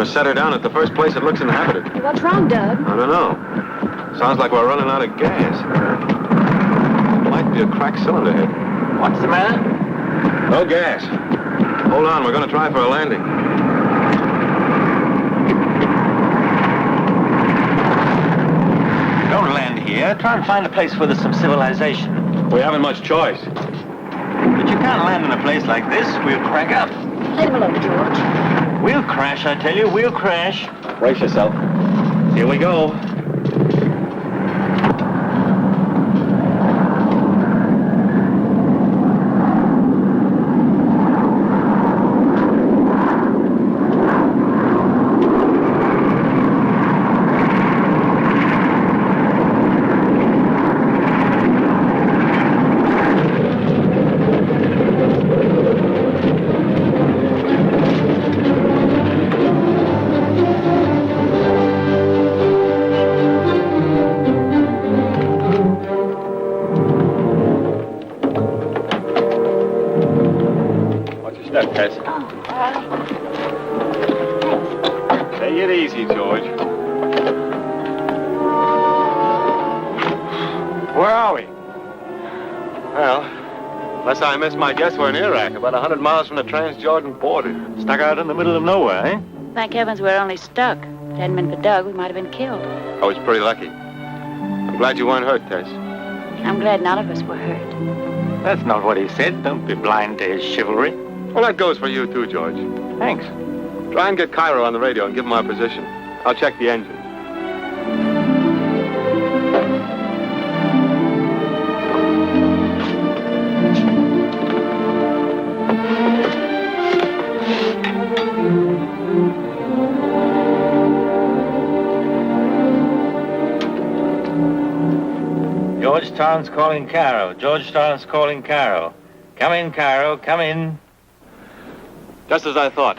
gonna set her down at the first place that looks inhabited. What's wrong, Doug? I don't know. Sounds like we're running out of gas. Might be a cracked cylinder head. What's the matter? No gas. Hold on, we're gonna try for a landing. Don't land here. Try and find a place where there's some civilization. We haven't much choice. But you can't land in a place like this. We'll crack up. Let him alone, George. We'll crash, I tell you. We'll crash. Brace yourself. Here we go. Take it easy, George. Where are we? Well, unless I missed my guess, we're in Iraq, about 100 miles from the Trans-Jordan border. Stuck out in the middle of nowhere, eh? Thank heavens we're only stuck. If it hadn't been for Doug, we might have been killed. I was pretty lucky. I'm glad you weren't hurt, Tess. I'm glad none of us were hurt. That's not what he said. Don't be blind to his chivalry. Well, that goes for you, too, George. Thanks. Try and get Cairo on the radio and give him our position. I'll check the engine. Georgetown's calling Cairo. Georgetown's calling Cairo. Come in, Cairo. Come in. Just as I thought.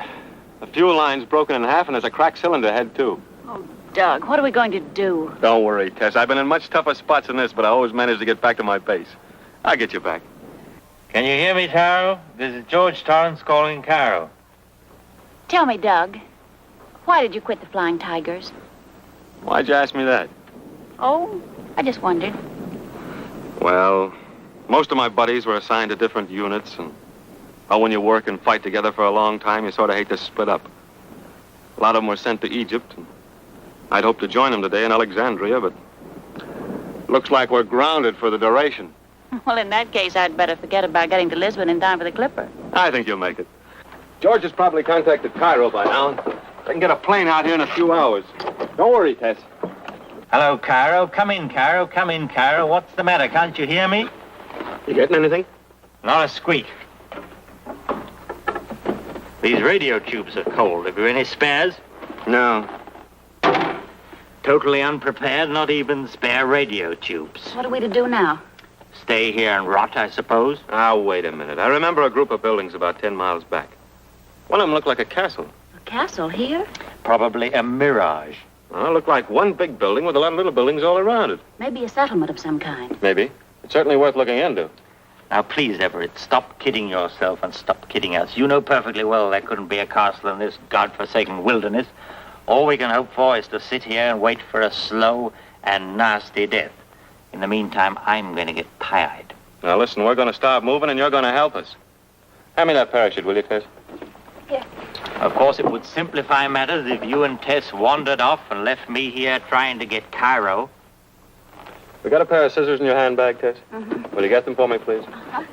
The fuel line's broken in half, and there's a cracked cylinder head, too. Oh, Doug, what are we going to do? Don't worry, Tess. I've been in much tougher spots than this, but I always manage to get back to my base. I'll get you back. Can you hear me, Cairo? This is Georgetown's calling Cairo. Tell me, Doug, why did you quit the Flying Tigers? Why'd you ask me that? Oh, I just wondered. Well, most of my buddies were assigned to different units, and when you work and fight together for a long time, you sort of hate to split up. A lot of them were sent to Egypt, and I'd hoped to join them today in Alexandria, but looks like we're grounded for the duration. Well, in that case, I'd better forget about getting to Lisbon in time for the Clipper. I think you'll make it. George has probably contacted Cairo by now. They can get a plane out here in a few hours. Don't worry, Tess. Hello, Cairo. Come in, Cairo. Come in, Cairo. What's the matter? Can't you hear me? You getting anything? Not a squeak. These radio tubes are cold. Have you any spares? No. Totally unprepared, not even spare radio tubes. What are we to do now? Stay here and rot, I suppose. Ah, wait a minute. I remember a group of buildings about 10 miles back. One of them looked like a castle. A castle here? Probably a mirage. Well, it looked like one big building with a lot of little buildings all around it. Maybe a settlement of some kind. Maybe. It's certainly worth looking into. Now, please, Everett, stop kidding yourself and stop kidding us. You know perfectly well there couldn't be a castle in this godforsaken wilderness. All we can hope for is to sit here and wait for a slow and nasty death. In the meantime, I'm going to get tired. Now, listen, we're going to start moving, and you're going to help us. Hand me that parachute, will you, Tess? Here. Of course, it would simplify matters if you and Tess wandered off and left me here trying to get Cairo. We got a pair of scissors in your handbag, Tess? Mm-hmm. Will you get them for me, please? Uh-huh.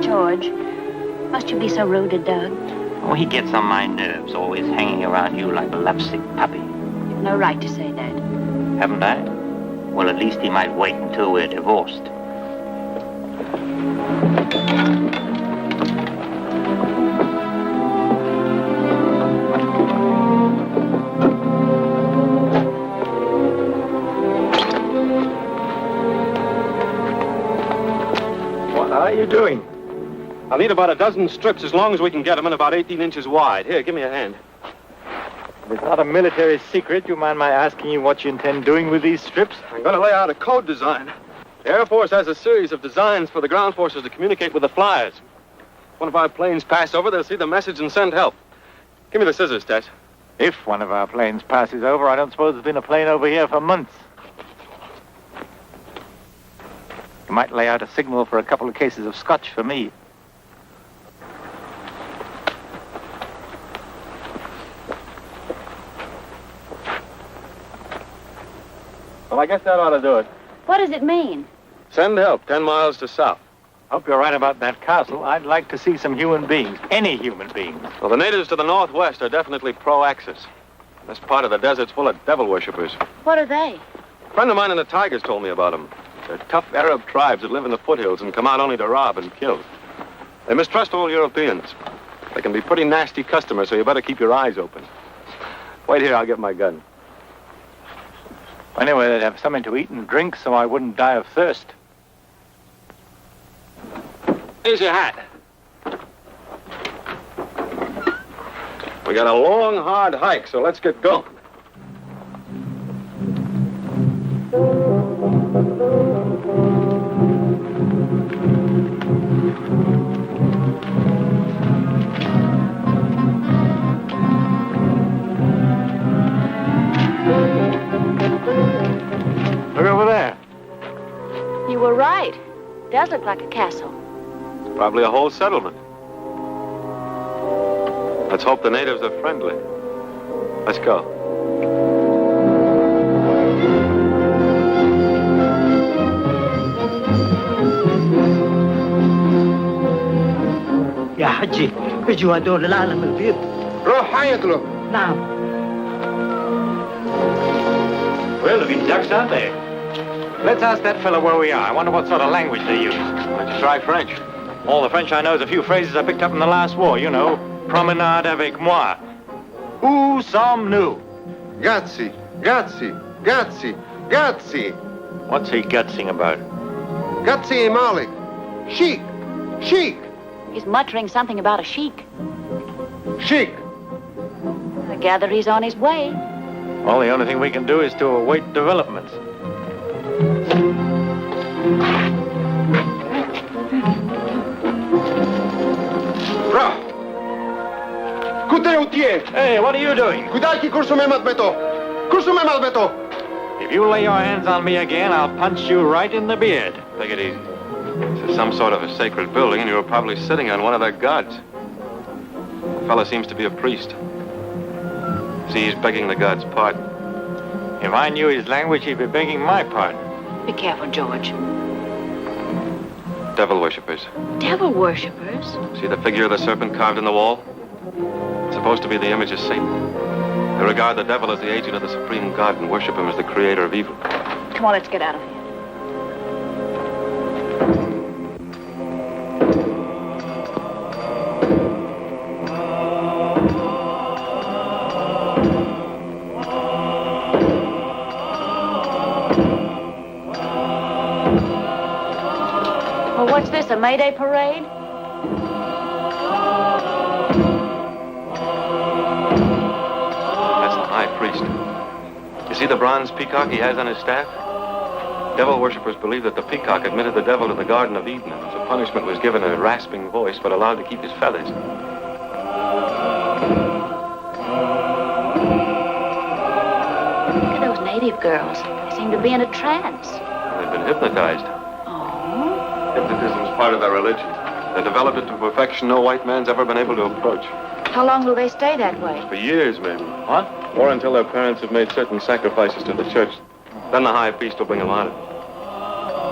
George, must you be so rude to Doug? Oh, he gets on my nerves, always hanging around you like a lovesick puppy. You've no right to say that. Haven't I? Well, at least he might wait until we're divorced. What are you doing? I'll need about a dozen strips as long as we can get them and about 18 inches wide. Here, give me a hand. If it's not a military secret, you mind my asking you what you intend doing with these strips? I'm going to lay out a code design. The Air Force has a series of designs for the ground forces to communicate with the flyers. If one of our planes pass over, they'll see the message and send help. Give me the scissors, Tess. If one of our planes passes over, I don't suppose there's been a plane over here for months. You might lay out a signal for a couple of cases of scotch for me. Well, I guess that ought to do it. What does it mean? Send help 10 miles to south. Hope you're right about that castle. I'd like to see some human beings. Any human beings. Well, the natives to the northwest are definitely pro-Axis. This part of the desert's full of devil worshippers. What are they? A friend of mine in the Tigers told me about them. They're tough Arab tribes that live in the foothills and come out only to rob and kill. They mistrust all Europeans. They can be pretty nasty customers, so you better keep your eyes open. Wait here, I'll get my gun. Anyway, they'd have something to eat and drink so I wouldn't die of thirst. Here's your hat. We got a long, hard hike, so let's get going. Look over there. You were right. It does look like a castle. Probably a whole settlement. Let's hope the natives are friendly. Let's go. يا حجي اجوا هدول العالم البيض. روح حيطلوا. نعم. Well, there've been ducks, aren't there? Let's ask that fellow where we are. I wonder what sort of language they use. Why don't you try French? All the French I know is a few phrases I picked up in the last war, you know. Promenade avec moi. Où sommes-nous? Gazzi, Gazzi, Gazzi, Gazzi. What's he gutsing about? Gazzi Malik. Sheik, sheik, He's muttering something about a sheik. sheik. I gather he's on his way. Well, the only thing we can do is to await developments. Roh. Kute Hey, what are you doing? Kudaki kursume matbeto. Kursume matbeto. If you lay your hands on me again, I'll punch you right in the beard. Take it easy. This is some sort of a sacred building, and you were probably sitting on one of their gods. The fella seems to be a priest. See, he's begging the god's pardon. If I knew his language, he'd be begging my pardon. Be careful, George. Devil worshippers. Devil worshippers? See the figure of the serpent carved in the wall? It's supposed to be the image of Satan. They regard the devil as the agent of the supreme god and worship him as the creator of evil. Come on, let's get out of here. Well, what's this, a May Day parade? That's the high priest. You see the bronze peacock he has on his staff? Devil worshippers believe that the peacock admitted the devil to the Garden of Eden, and as a punishment was given a rasping voice, but allowed to keep his feathers. Look at those native girls. They seem to be in a trance. They've been hypnotized. Oh? Hypnotism is part of their religion. They developed it to perfection no white man's ever been able to approach. How long will they stay that way? For years, maybe. What? Or until their parents have made certain sacrifices to the church. Then the high priest will bring them out of it.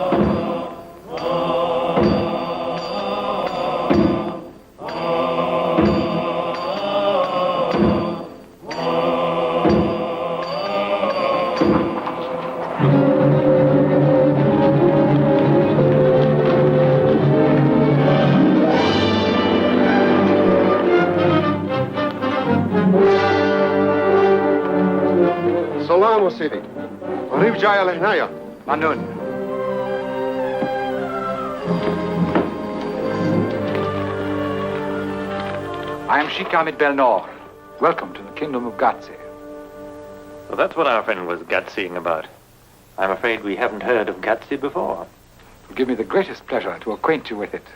Salamo City. قريب جاي على هنايا. Manuel. I am Sheik Belnor. Welcome to the kingdom of Gazi. So that's what our friend was gutsying about. I'm afraid we haven't heard of Gutsy before. It will give me the greatest pleasure to acquaint you with it.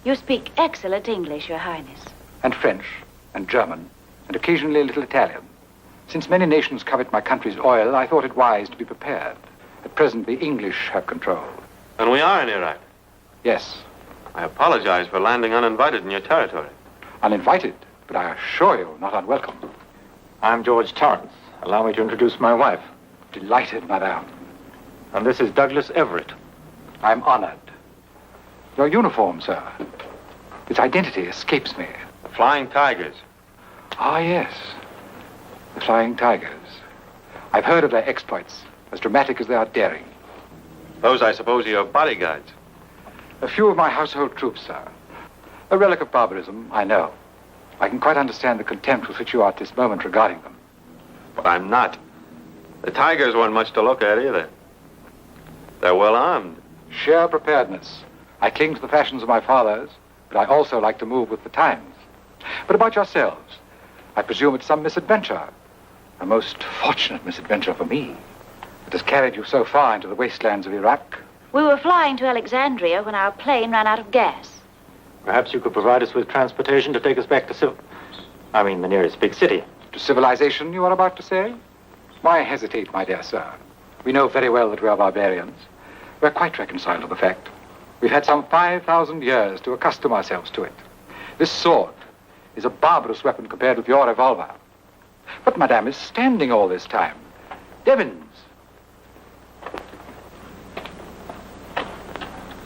You speak excellent English, Your Highness. And French, and German, and occasionally a little Italian. Since many nations covet my country's oil, I thought it wise to be prepared. At present, the English have control. And we are in Iraq. Yes, I apologize for landing uninvited in your territory. uninvited, but I assure you, not unwelcome. I'm George Torrance. Allow me to introduce my wife. Delighted, madame. And this is Douglas Everett. I'm honored. Your uniform, sir. Its identity escapes me. The Flying Tigers. Ah, yes. The Flying Tigers. I've heard of their exploits, as dramatic as they are daring. Those, I suppose, are your bodyguards. A few of my household troops, sir. A relic of barbarism, I know. I can quite understand the contempt with which you are at this moment regarding them. But I'm not. The Tigers weren't much to look at either. They're well armed. Sheer preparedness. I cling to the fashions of my fathers, but I also like to move with the times. But about yourselves, I presume it's some misadventure. A most fortunate misadventure for me. It has carried you so far into the wastelands of Iraq. We were flying to Alexandria when our plane ran out of gas. Perhaps you could provide us with transportation to take us back to the nearest big city. To civilization, you are about to say? Why hesitate, my dear sir? We know very well that we are barbarians. We're quite reconciled to the fact. We've had some 5,000 years to accustom ourselves to it. This sword is a barbarous weapon compared with your revolver. But Madame is standing all this time. Devons.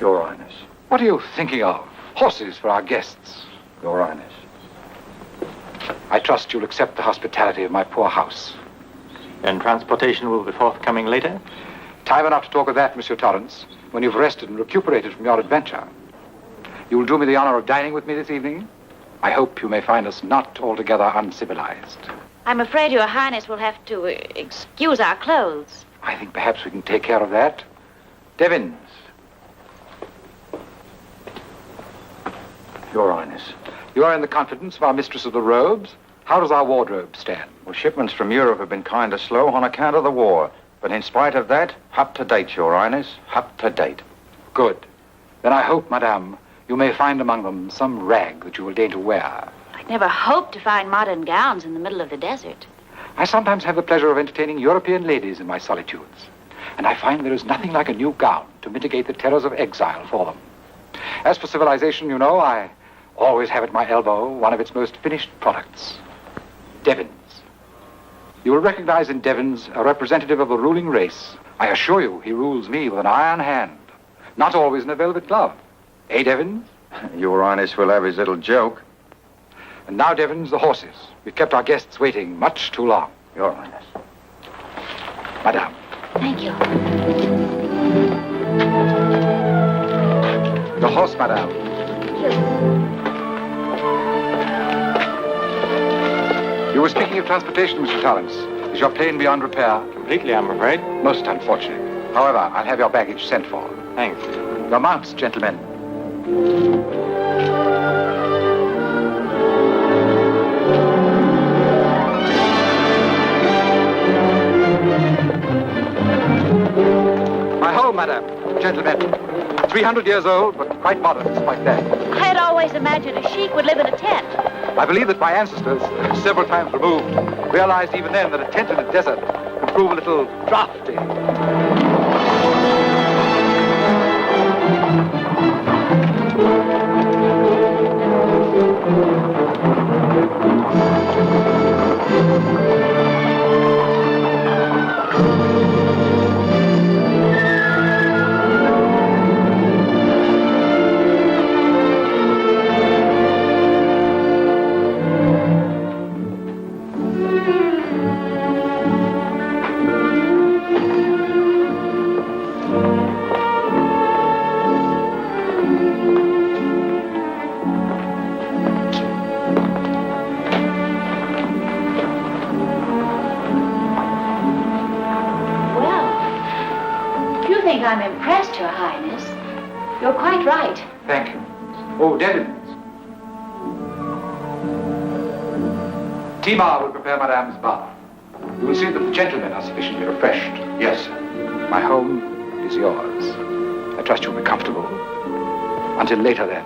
Your Highness. What are you thinking of? Horses for our guests. Your Highness. I trust you'll accept the hospitality of my poor house. And transportation will be forthcoming later? Time enough to talk of that, Monsieur Torrance, when you've rested and recuperated from your adventure. You will do me the honor of dining with me this evening? I hope you may find us not altogether uncivilized. I'm afraid Your Highness will have to excuse our clothes. I think perhaps we can take care of that. Devons. Your Highness. You are in the confidence of our mistress of the robes. How does our wardrobe stand? Well, shipments from Europe have been kind of slow on account of the war. But in spite of that, up to date, Your Highness. Up to date. Good. Then I hope, Madame, you may find among them some rag that you will deign to wear. I'd never hoped to find modern gowns in the middle of the desert. I sometimes have the pleasure of entertaining European ladies in my solitudes. And I find there is nothing like a new gown to mitigate the terrors of exile for them. As for civilization, you know, I always have at my elbow one of its most finished products. Devons. You will recognize in Devons a representative of the ruling race. I assure you, he rules me with an iron hand. Not always in a velvet glove. Eh, Devons? Your Highness will have his little joke. And now, Devons, the horses. We've kept our guests waiting much too long. Your Highness. Madame. Thank you. The horse, Madame. You were speaking of transportation, Mr. Torrance. Is your plane beyond repair? Completely, I'm afraid. Most unfortunate. However, I'll have your baggage sent for. Thanks. Your mounts, gentlemen. My home, madame. Gentlemen. 300 years old, but quite modern despite that. I had always imagined a sheik would live in a tent. I believe that my ancestors, several times removed, realized even then that a tent in a desert can prove a little drafty. I'm impressed, Your Highness. You're quite right. Thank you. Oh, Devons. Timar will prepare Madame's bath. You will see that the gentlemen are sufficiently refreshed. Yes, sir. My home is yours. I trust you'll be comfortable. Until later, then.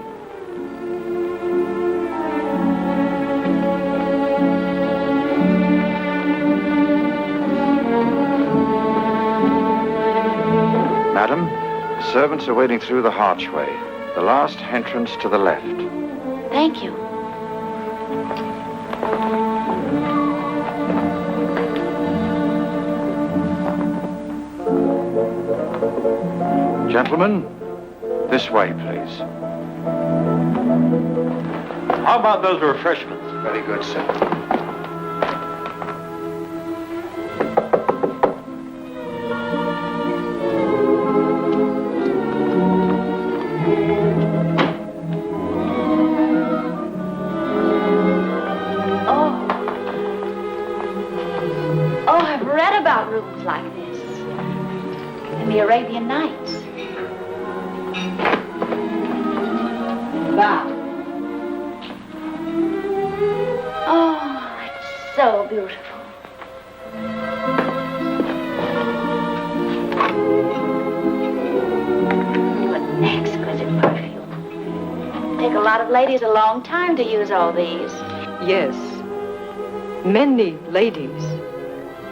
Madam, the servants are waiting through the archway. The last entrance to the left. Thank you. Gentlemen, this way, please. How about those refreshments? Very good, sir. Oh, I've read about rooms like this in the Arabian Nights. Wow. Oh, it's so beautiful. What an exquisite perfume. Take a lot of ladies a long time to use all these. Yes. Many ladies.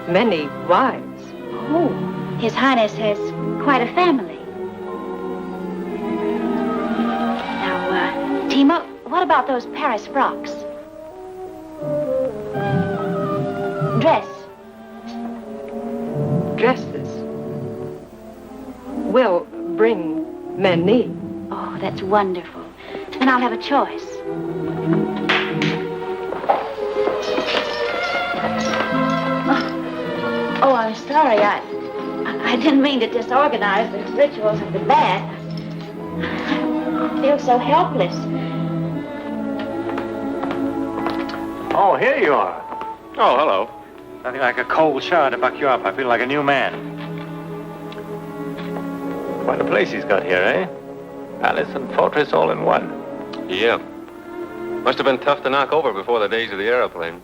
Many wives. Oh, His Highness has quite a family. Now, Timo, what about those Paris frocks? Dress. Dresses. Will bring many. Oh, that's wonderful. Then I'll have a choice. Oh, I'm sorry. I didn't mean to disorganize the rituals of the bath. I feel so helpless. Oh, here you are. Oh, hello. Nothing like a cold shower to buck you up. I feel like a new man. Quite a place he's got here, eh? Palace and fortress all in one. Yeah. Must have been tough to knock over before the days of the airplane.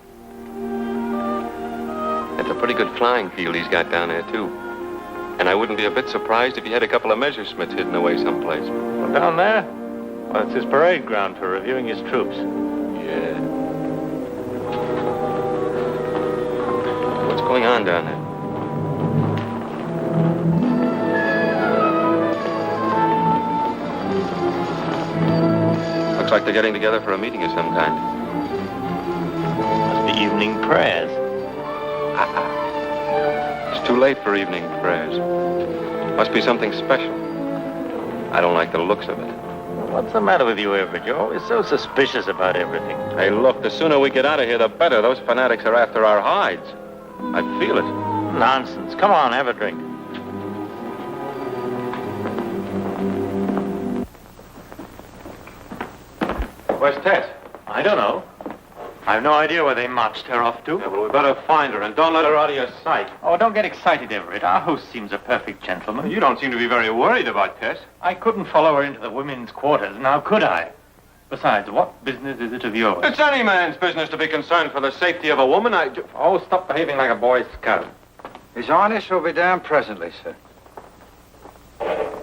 It's a pretty good flying field he's got down there, too. And I wouldn't be a bit surprised if he had a couple of Messerschmitts hidden away someplace. Well, down there? Well, it's his parade ground for reviewing his troops. Yeah. What's going on down there? Looks like they're getting together for a meeting of some kind. Must be evening prayers. It's too late for evening prayers. Must be something special. I don't like the looks of it. What's the matter with you, Everett? You're always so suspicious about everything. Hey, look, the sooner we get out of here, the better. Those fanatics are after our hides. I feel it. Nonsense. Come on, have a drink. Where's Tess? I don't know. I have no idea where they marched her off to. Yeah, well, we better find her, and don't let her out of your sight. Oh, don't get excited, Everett. Our host seems a perfect gentleman. You don't seem to be very worried about Tess. I couldn't follow her into the women's quarters, now could I? Besides, what business is it of yours? It's any man's business to be concerned for the safety of a woman. Oh, stop behaving like a Boy Scout. His Highness will be down presently, sir.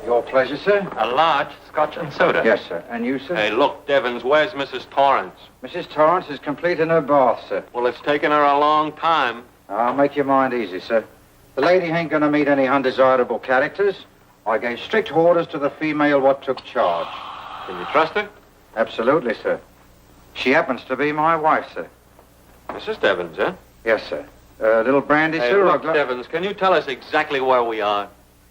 Your pleasure, sir? A large scotch and soda. Yes, sir. And you, sir? Hey, look, Devons, where's Mrs. Torrance? Mrs. Torrance is complete in her bath, sir. Well, it's taken her a long time. I'll make your mind easy, sir. The lady ain't gonna meet any undesirable characters. I gave strict orders to the female what took charge. Can you trust her? Absolutely, sir. She happens to be my wife, sir. Mrs. Devons, huh? Yes, sir. A little brandy, Hey, sir? look, Devons, can you tell us exactly where we are?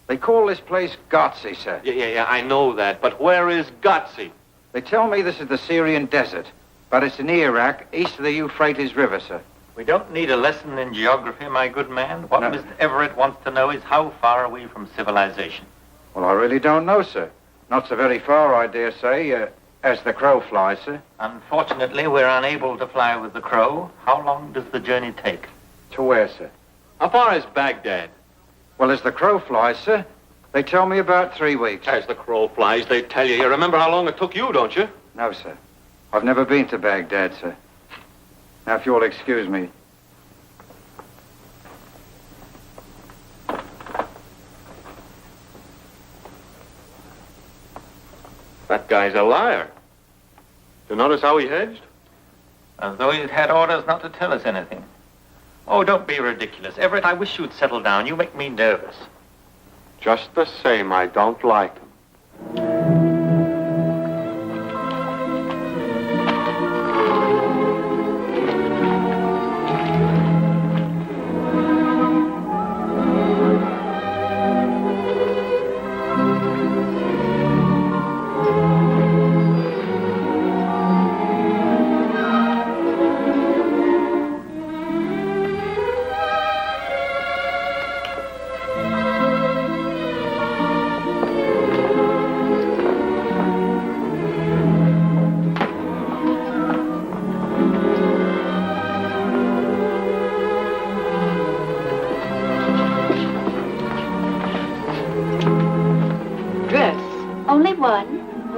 They call this place Gotsy, sir. Yeah, I know that. But where is Gotsy? They tell me this is the Syrian desert, but it's in Iraq, east of the Euphrates River, sir. We don't need a lesson in geography, my good man. What No. Mr. Everett wants to know is how far are we from civilization? Well, I really don't know, sir. Not so very far, I dare say, as the crow flies, sir. Unfortunately, we're unable to fly with the crow. How long does the journey take? To where, sir? How far is Baghdad? Well, as the crow flies, sir, they tell me about 3 weeks. As the crow flies, they tell you. You remember how long it took you, don't you? No, sir. I've never been to Baghdad, sir. Now, if you'll excuse me. That guy's a liar. You notice how he hedged? As though he'd had orders not to tell us anything. Oh, don't be ridiculous. Everett, I wish you'd settle down. You make me nervous. Just the same, I don't like him.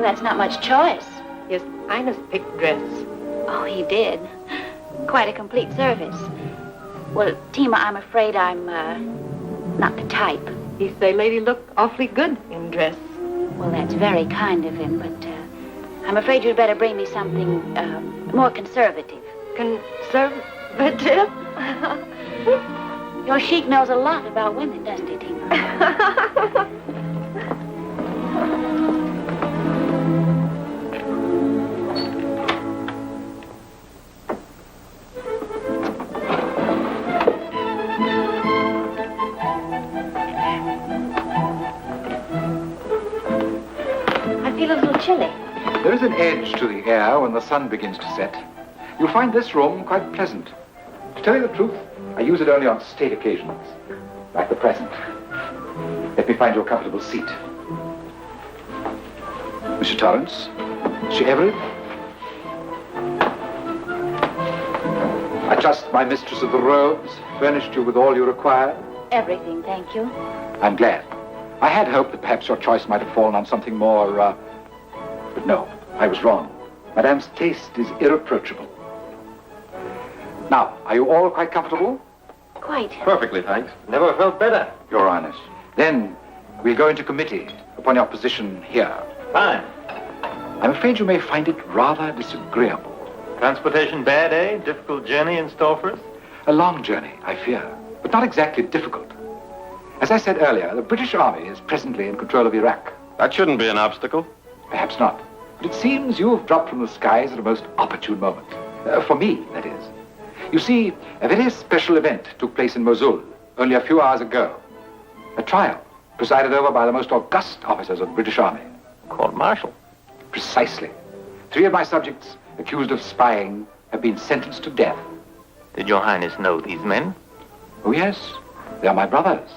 That's not much choice. Yes, Ines picked dress. Oh, he did. Quite a complete service. Well, Tima, I'm afraid I'm, not the type. He say lady look awfully good in dress. Well, that's very kind of him, but, I'm afraid you'd better bring me something, more conservative. Conservative? Your sheik knows a lot about women, doesn't he, Tima? There is an edge to the air when the sun begins to set. You'll find this room quite pleasant. To tell you the truth, I use it only on state occasions, like the present. Let me find you a comfortable seat. Mr. Torrance, Mr. Everett. I trust my mistress of the robes furnished you with all you require. Everything, thank you. I'm glad. I had hoped that perhaps your choice might have fallen on something more, but no, I was wrong. Madame's taste is irreproachable. Now, are you all quite comfortable? Quite. Perfectly, thanks. Never felt better. Your Highness. Then we'll go into committee upon your position here. Fine. I'm afraid you may find it rather disagreeable. Transportation bad, eh? Difficult journey in store for us? A long journey, I fear, but not exactly difficult. As I said earlier, the British Army is presently in control of Iraq. That shouldn't be an obstacle. Perhaps not. But it seems you have dropped from the skies at a most opportune moment. For me, that is. You see, a very special event took place in Mosul only a few hours ago. A trial presided over by the most august officers of the British Army. Court-martial. Precisely. 3 of my subjects, accused of spying, have been sentenced to death. Did your Highness know these men? Oh, yes. They are my brothers.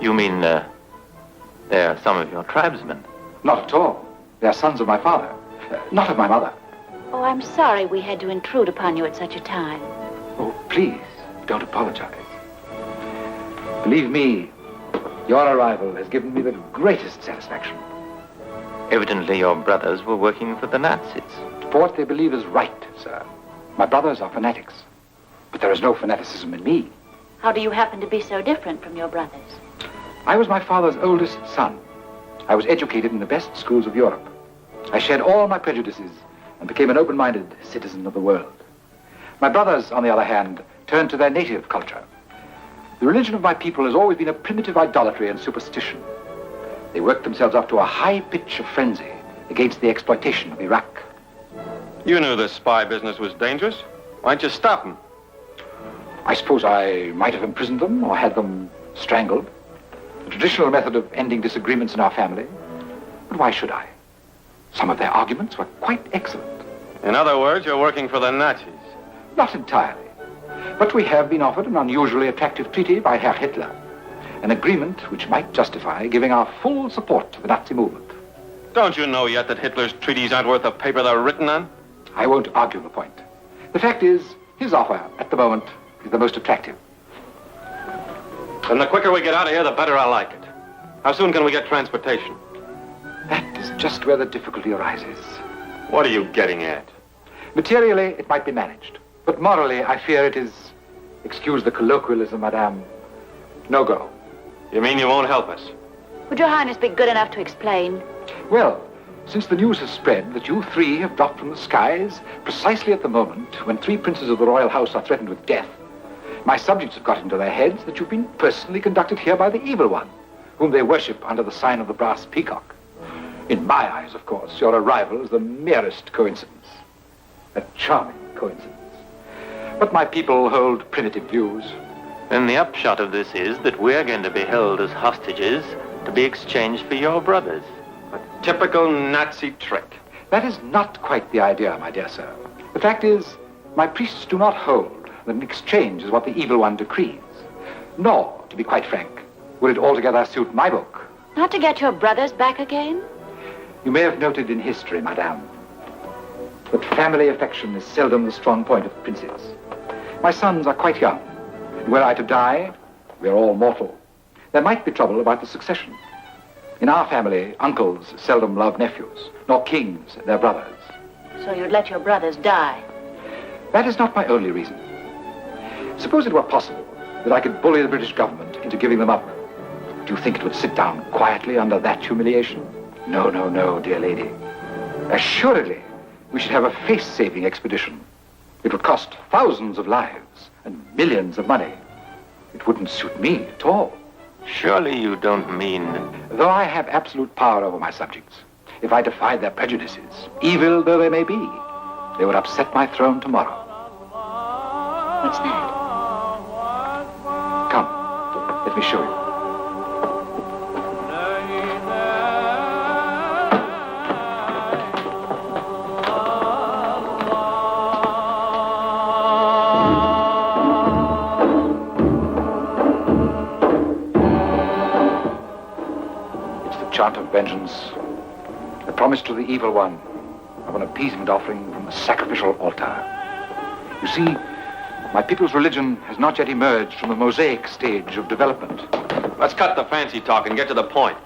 You mean, they're some of your tribesmen? Not at all. They are sons of my father, not of my mother. Oh, I'm sorry we had to intrude upon you at such a time. Oh, please, don't apologize. Believe me, your arrival has given me the greatest satisfaction. Evidently your brothers were working for the Nazis. For what they believe is right, sir. My brothers are fanatics, but there is no fanaticism in me. How do you happen to be so different from your brothers? I was my father's oldest son. I was educated in the best schools of Europe. I shed all my prejudices and became an open-minded citizen of the world. My brothers, on the other hand, turned to their native culture. The religion of my people has always been a primitive idolatry and superstition. They worked themselves up to a high pitch of frenzy against the exploitation of Iraq. You knew this spy business was dangerous. Why didn't you stop them? I suppose I might have imprisoned them or had them strangled. The traditional method of ending disagreements in our family. But why should I? Some of their arguments were quite excellent. In other words, you're working for the Nazis. Not entirely. But we have been offered an unusually attractive treaty by Herr Hitler. An agreement which might justify giving our full support to the Nazi movement. Don't you know yet that Hitler's treaties aren't worth the paper they're written on? I won't argue the point. The fact is, his offer at the moment is the most attractive. Then the quicker we get out of here, the better I like it. How soon can we get transportation? That is just where the difficulty arises. What are you getting at? Materially, it might be managed. But morally, I fear it is, excuse the colloquialism, madame, no go. You mean you won't help us? Would your Highness be good enough to explain? Well, since the news has spread that you three have dropped from the skies precisely at the moment when 3 princes of the royal house are threatened with death, my subjects have got into their heads that you've been personally conducted here by the evil one, whom they worship under the sign of the brass peacock. In my eyes, of course, your arrival is the merest coincidence. A charming coincidence. But my people hold primitive views. Then the upshot of this is that we're going to be held as hostages to be exchanged for your brothers. A typical Nazi trick. That is not quite the idea, my dear sir. The fact is, my priests do not hold that an exchange is what the evil one decrees. Nor, to be quite frank, will it altogether suit my book. Not to get your brothers back again? You may have noted in history, madame, that family affection is seldom the strong point of princes. My sons are quite young, and were I to die, we are all mortal. There might be trouble about the succession. In our family, uncles seldom love nephews, nor kings their brothers. So you'd let your brothers die? That is not my only reason. Suppose it were possible that I could bully the British government into giving them up. Do you think it would sit down quietly under that humiliation? No, no, no, dear lady. Assuredly, we should have a face-saving expedition. It would cost thousands of lives and millions of money. It wouldn't suit me at all. Surely you don't mean... Though I have absolute power over my subjects, if I defied their prejudices, evil though they may be, they would upset my throne tomorrow. What's that? Come, let me show you. Chant of vengeance, the promise to the evil one of an appeasement offering from the sacrificial altar. You see, my people's religion has not yet emerged from the mosaic stage of development. Let's cut the fancy talk and get to the point.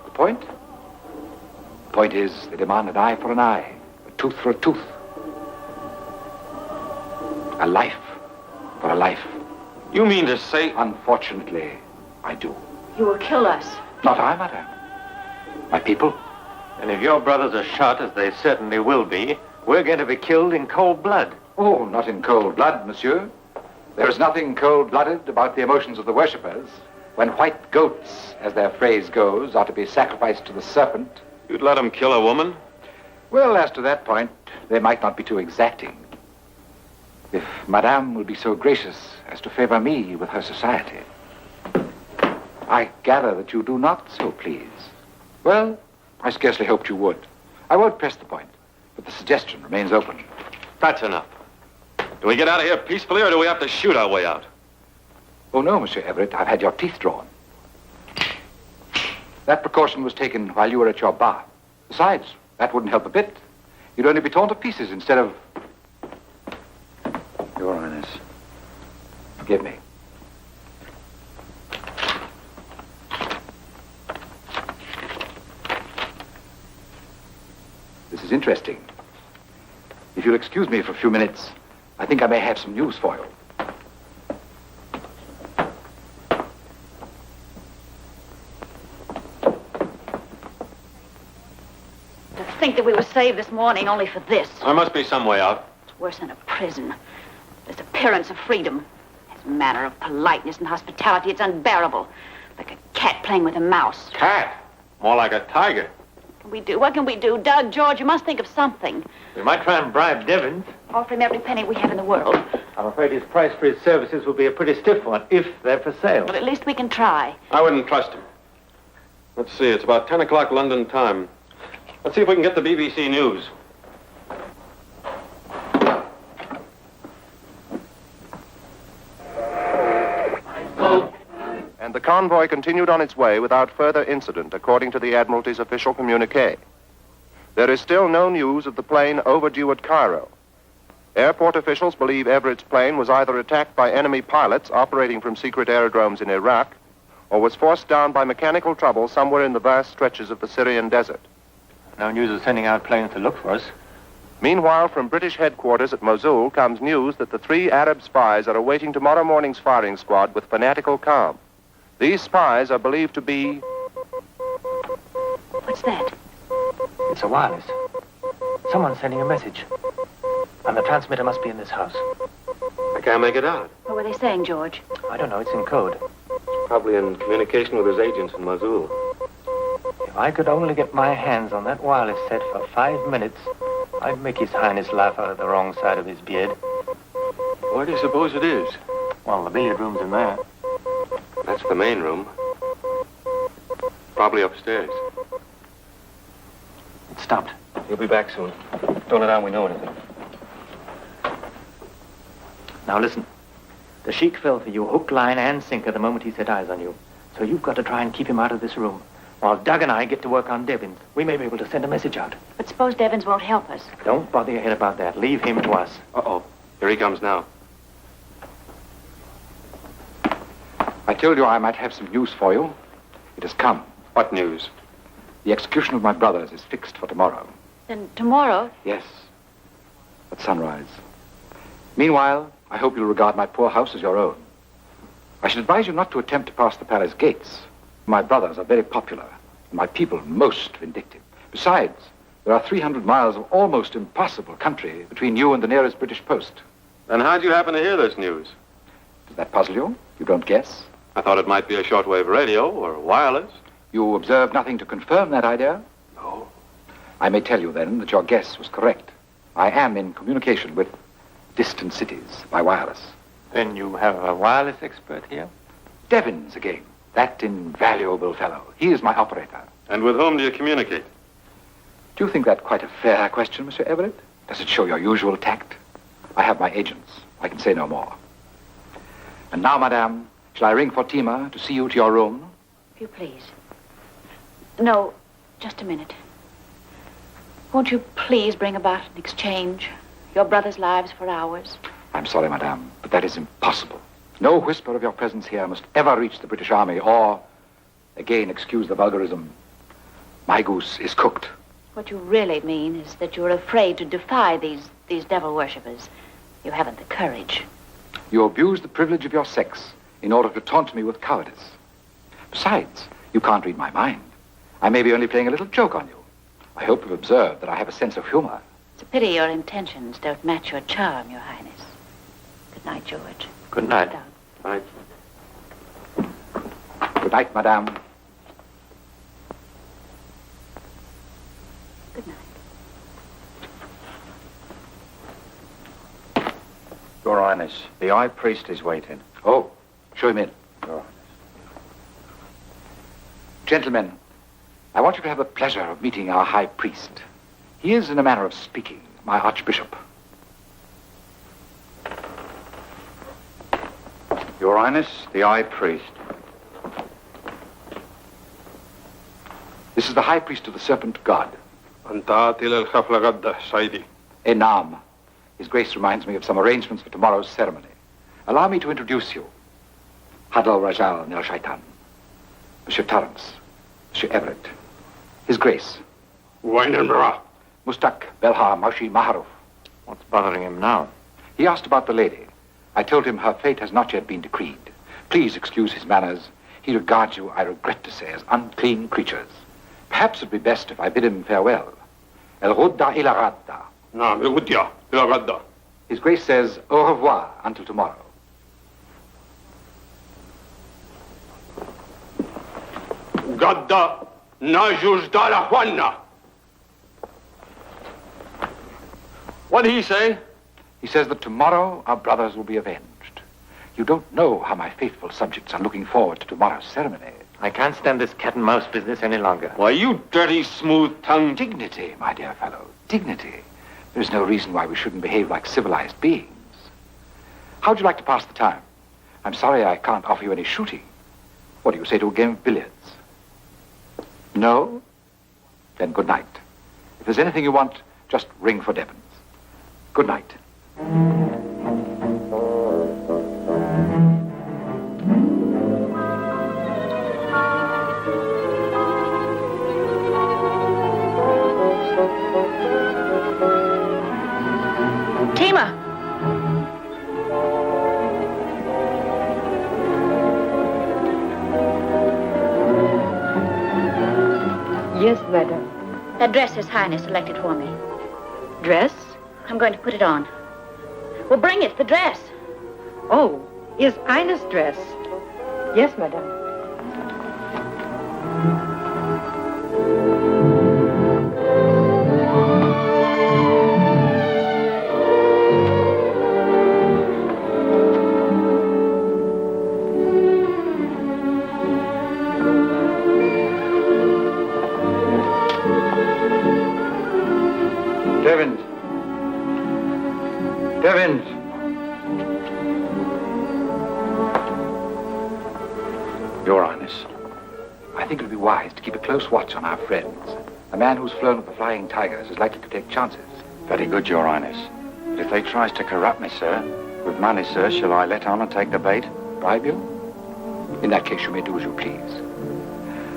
The point? The point is, they demand an eye for an eye, a tooth for a tooth. A life for a life. You mean to say... Unfortunately, I do. You will kill us. Not I, madame. My people. And if your brothers are shot, as they certainly will be, we're going to be killed in cold blood. Oh, not in cold blood, monsieur. There is nothing cold-blooded about the emotions of the worshippers. When white goats, as their phrase goes, are to be sacrificed to the serpent. You'd let them kill a woman? Well, as to that point, they might not be too exacting. If madame will be so gracious as to favor me with her society. I gather that you do not so please. Well, I scarcely hoped you would. I won't press the point, but the suggestion remains open. That's enough. Do we get out of here peacefully, or do we have to shoot our way out? Oh, no, Monsieur Everett, I've had your teeth drawn. That precaution was taken while you were at your bar. Besides, that wouldn't help a bit. You'd only be torn to pieces instead of... Your Highness. Forgive me. This is interesting. If you'll excuse me for a few minutes, I think I may have some news for you. To think that we were saved this morning only for this. There must be some way out. It's worse than a prison. This appearance of freedom. This manner of politeness and hospitality, it's unbearable. Like a cat playing with a mouse. Cat? More like a tiger. What can we do? What can we do? Doug, George, you must think of something. We might try and bribe Devons. Offer him every penny we have in the world. I'm afraid his price for his services will be a pretty stiff one, if they're for sale. But at least we can try. I wouldn't trust him. Let's see, it's about 10 o'clock London time. Let's see if we can get the BBC News. And the convoy continued on its way without further incident, according to the Admiralty's official communique. There is still no news of the plane overdue at Cairo. Airport officials believe Everett's plane was either attacked by enemy pilots operating from secret aerodromes in Iraq, or was forced down by mechanical trouble somewhere in the vast stretches of the Syrian desert. No news of sending out planes to look for us. Meanwhile, from British headquarters at Mosul comes news that the 3 Arab spies are awaiting tomorrow morning's firing squad with fanatical calm. These spies are believed to be... What's that? It's a wireless. Someone's sending a message. And the transmitter must be in this house. I can't make it out. What were they saying, George? I don't know, it's in code. Probably in communication with his agents in Mosul. If I could only get my hands on that wireless set for 5 minutes, I'd make His Highness laugh out of the wrong side of his beard. Where do you suppose it is? Well, the billiard room's in there. That's the main room. Probably upstairs. It stopped. He'll be back soon. Don't let on we know anything. Now listen. The sheik fell for you hook, line, and sinker the moment he set eyes on you. So you've got to try and keep him out of this room. While Doug and I get to work on Devins, we may be able to send a message out. But suppose Devins won't help us. Don't bother your head about that. Leave him to us. Uh-oh. Here he comes now. I told you I might have some news for you. It has come. What news? The execution of my brothers is fixed for tomorrow. Then tomorrow? Yes, at sunrise. Meanwhile, I hope you'll regard my poor house as your own. I should advise you not to attempt to pass the palace gates. My brothers are very popular, and my people most vindictive. Besides, there are 300 miles of almost impossible country between you and the nearest British post. Then how'd you happen to hear this news? Does that puzzle you? You don't guess? I thought it might be a shortwave radio or wireless. You observe nothing to confirm that idea? No. I may tell you, then, that your guess was correct. I am in communication with distant cities by wireless. Then you have a wireless expert here? Devins again. That invaluable fellow. He is my operator. And with whom do you communicate? Do you think that quite a fair question, Monsieur Everett? Does it show your usual tact? I have my agents. I can say no more. And now, madame, shall I ring Fatima to see you to your room? If you please. No, just a minute. Won't you please bring about an exchange? Your brothers' lives for ours? I'm sorry, madame, but that is impossible. No whisper of your presence here must ever reach the British Army, or, again, excuse the vulgarism, my goose is cooked. What you really mean is that you're afraid to defy these devil worshippers. You haven't the courage. You abuse the privilege of your sex in order to taunt me with cowardice. Besides, you can't read my mind. I may be only playing a little joke on you. I hope you've observed that I have a sense of humor. It's a pity your intentions don't match your charm, Your Highness. Good night, George. Good night. Sit down. Right. Good night, madame. Good night. Your Highness, the High Priest is waiting. Oh, show him in. Your Highness. Gentlemen, I want you to have the pleasure of meeting our High Priest. He is, in a manner of speaking, my Archbishop. Your Highness, the High Priest. This is the High Priest of the Serpent God. Enam. His Grace reminds me of some arrangements for tomorrow's ceremony. Allow me to introduce you. Hadal Rajal Nil Shaitan. Monsieur Torrance. Monsieur Everett. His Grace. Mustak Belha Maushi Maharuf. What's bothering him now? He asked about the lady. I told him her fate has not yet been decreed. Please excuse his manners. He regards you, I regret to say, as unclean creatures. Perhaps it'd be best if I bid him farewell. El Rudda ila Radda. His Grace says au revoir until tomorrow. Gadda najuz dala Juana. What did he say? He says that tomorrow our brothers will be avenged. You don't know how my faithful subjects are looking forward to tomorrow's ceremony. I can't stand this cat and mouse business any longer. Why, you dirty, smooth-tongued... Dignity, my dear fellow, dignity. There's no reason why we shouldn't behave like civilized beings. How'd you like to pass the time? I'm sorry I can't offer you any shooting. What do you say to a game of billiards? No? Then good night. If there's anything you want, just ring for Devons. Good night. Tima! Yes, madam. That dress His Highness selected for me. Dress? I'm going to put it on. Well, bring it, the dress. Oh, His Highness dress. Yes, madame. Devins! Your Highness, I think it would be wise to keep a close watch on our friends. A man who's flown with the Flying Tigers is likely to take chances. Very good, Your Highness. But if they tries to corrupt me, sir, with money, sir, shall I let on and take the bait? Bribe you? In that case, you may do as you please.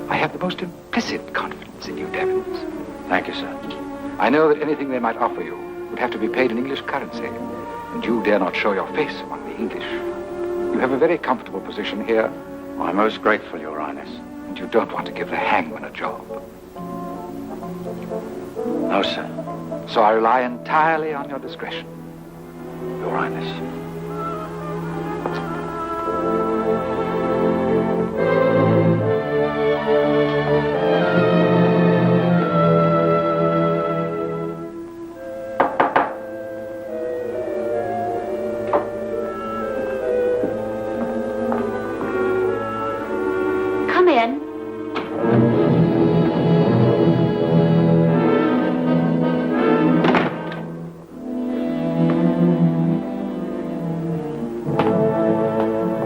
I have the most implicit confidence in you, Devins. Thank you, sir. I know that anything they might offer you would have to be paid in English currency, and you dare not show your face among the English. You have a very comfortable position here. I'm most grateful, Your Highness. And you don't want to give the hangman a job. No, sir. So I rely entirely on your discretion. Your Highness. Come in.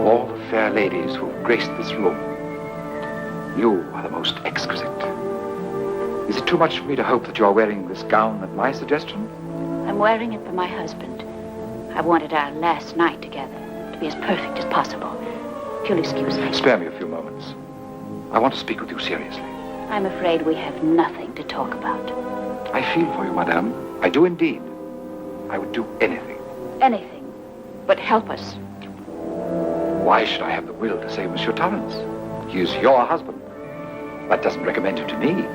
All the fair ladies who've graced this room, you are the most exquisite. Is it too much for me to hope that you are wearing this gown at my suggestion? I'm wearing it for my husband. I wanted our last night together to be as perfect as possible. If you'll excuse me. Spare me a few moments. I want to speak with you seriously. I'm afraid we have nothing to talk about. I feel for you, madame. I do indeed. I would do anything. Anything. But help us. Why should I have the will to save Monsieur Torrance? He is your husband. That doesn't recommend him to me.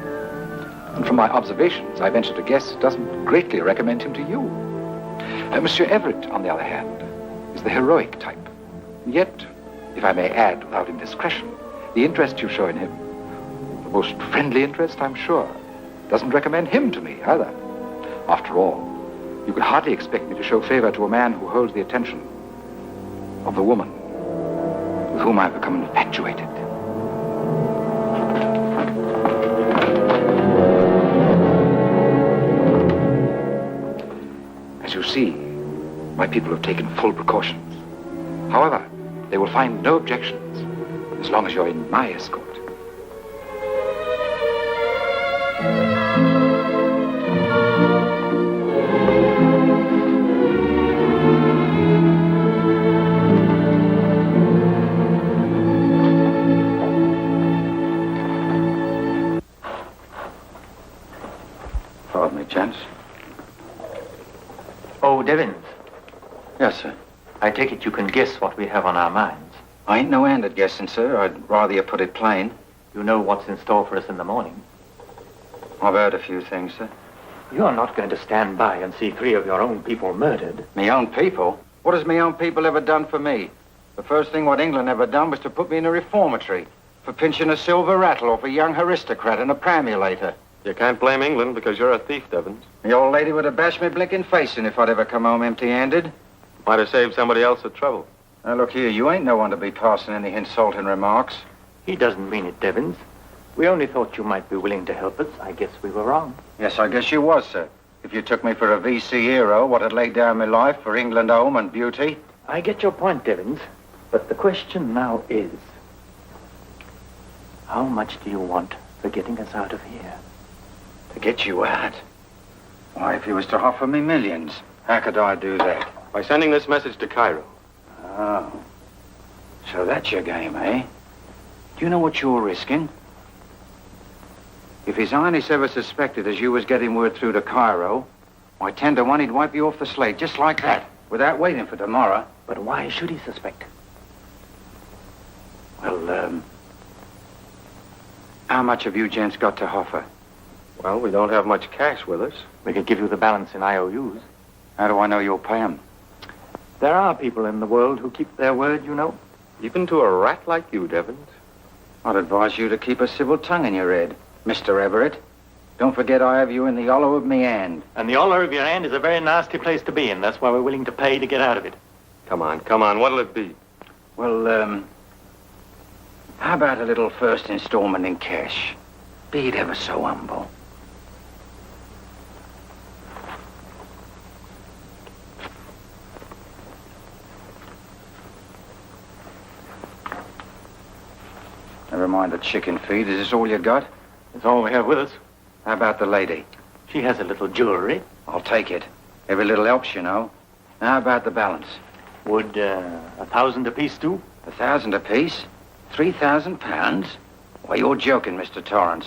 And from my observations, I venture to guess it doesn't greatly recommend him to you. Monsieur Everett, on the other hand, is the heroic type. And yet, if I may add without indiscretion, the interest you show in him, the most friendly interest, I'm sure, doesn't recommend him to me either. After all, you could hardly expect me to show favor to a man who holds the attention of the woman with whom I've become infatuated. As you see, my people have taken full precautions. However, they will find no objections as long as you're in my escort. Pardon me, gents. Oh, Devins, Yes, sir. I take it you can guess what we have on our minds. I ain't no hand at guessing, sir. I'd rather you put it plain. You know what's in store for us in the morning. I've heard a few things, sir. You're not going to stand by and see 3 of your own people murdered. Me own people? What has me own people ever done for me? The first thing what England ever done was to put me in a reformatory for pinching a silver rattle off a young aristocrat and a pramulator. You can't blame England because you're a thief, Devins. The old lady would have bashed me blinking face in if I'd ever come home empty-handed. Might have saved somebody else the trouble. Now, look here, you ain't no one to be passing any insulting remarks. He doesn't mean it, Devins. We only thought you might be willing to help us. I guess we were wrong. Yes, I guess you was, sir. If you took me for a VC hero, what had laid down my life for England, home, and beauty. I get your point, Devins. But the question now is, how much do you want for getting us out of here? To get you out? Why, if you was to offer me millions, how could I do that? By sending this message to Cairo. Oh. So that's your game, eh? Do you know what you're risking? If His Highness ever suspected as you was getting word through to Cairo, why, 10 to 1 he'd wipe you off the slate, just like that, without waiting for tomorrow. But why should he suspect? Well, how much have you gents got to offer? Well, we don't have much cash with us. We could give you the balance in IOUs. How do I know you'll pay him? There are people in the world who keep their word, you know. Even to a rat like you, Devons. I'd advise you to keep a civil tongue in your head, Mr. Everett. Don't forget I have you in the hollow of me hand. And the hollow of your hand is a very nasty place to be in. That's why we're willing to pay to get out of it. Come on. What'll it be? Well, how about a little first installment in cash? Be it ever so humble. Never mind the chicken feed. Is this all you got? It's all we have with us. How about the lady? She has a little jewelry. I'll take it. Every little helps, you know. Now, how about the balance? Would 1,000 apiece do? 1,000 apiece? 3,000 pounds? Why, you're joking, Mr. Torrance.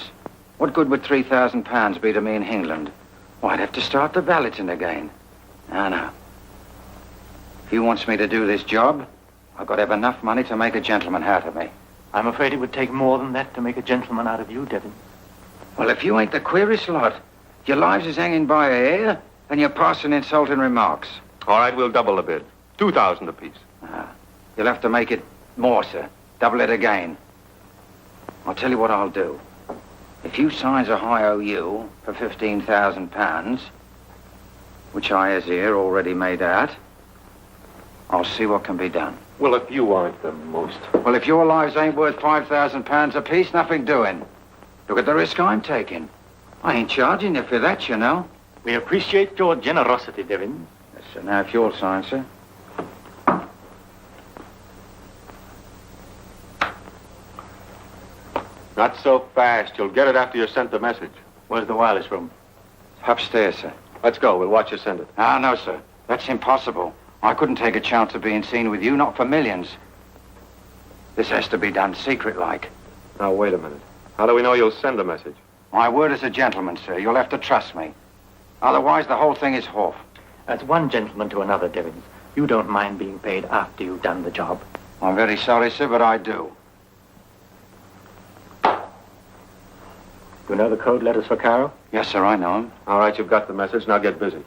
What good would 3,000 pounds be to me in England? Why, I'd have to start the balloting again. No. If he wants me to do this job, I've got to have enough money to make a gentleman out of me. I'm afraid it would take more than that to make a gentleman out of you, Devon. Well, if you ain't the queerest lot, your lives is hanging by a hair, and you're passing insulting remarks. All right, we'll double the bid. 2,000 apiece. You'll have to make it more, sir. Double it again. I'll tell you what I'll do. If you signs a high OU for 15,000 pounds, which I has here already made out, I'll see what can be done. Well, if you aren't the most... Well, if your lives ain't worth 5,000 pounds apiece, nothing doing. Look at the risk I'm taking. I ain't charging you for that, you know. We appreciate your generosity, Devon. Yes, sir. Now, if you'll sign, sir. Not so fast. You'll get it after you sent the message. Where's the wireless room? Upstairs, sir. Let's go. We'll watch you send it. No, sir. That's impossible. I couldn't take a chance of being seen with you, not for millions. This has to be done secret-like. Now, wait a minute. How do we know you'll send a message? My word as a gentleman, sir. You'll have to trust me. Otherwise, the whole thing is off. That's one gentleman to another, Devons. You don't mind being paid after you've done the job. I'm very sorry, sir, but I do. You know the code letters for Cairo? Yes, sir, I know him. All right, you've got the message. Now get busy.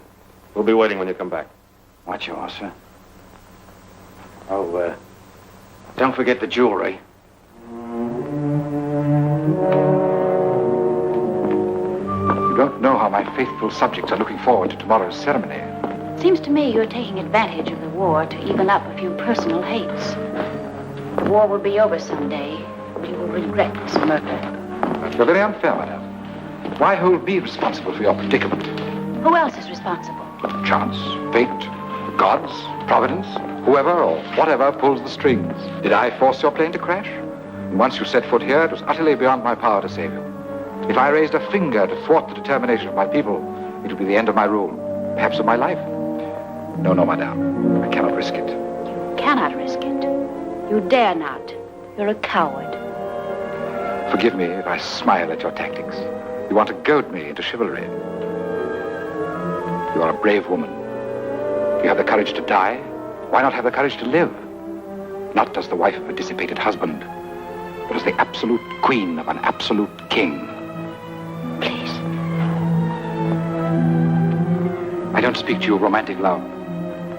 We'll be waiting when you come back. What you are, sir. Oh, don't forget the jewelry. You don't know how my faithful subjects are looking forward to tomorrow's ceremony. Seems to me you're taking advantage of the war to even up a few personal hates. The war will be over someday, and you will regret this murder. You're very unfair, madame. Why hold me responsible for your predicament? Who else is responsible? Chance, fate, gods, providence, whoever or whatever pulls the strings. Did I force your plane to crash? And once you set foot here, it was utterly beyond my power to save you. If I raised a finger to thwart the determination of my people, it would be the end of my rule, perhaps of my life. No, madame. I cannot risk it. You cannot risk it. You dare not. You're a coward. Forgive me if I smile at your tactics. You want to goad me into chivalry. You are a brave woman. You have the courage to die. Why not have the courage to live? Not as the wife of a dissipated husband, but as the absolute queen of an absolute king. Please. I don't speak to you of romantic love.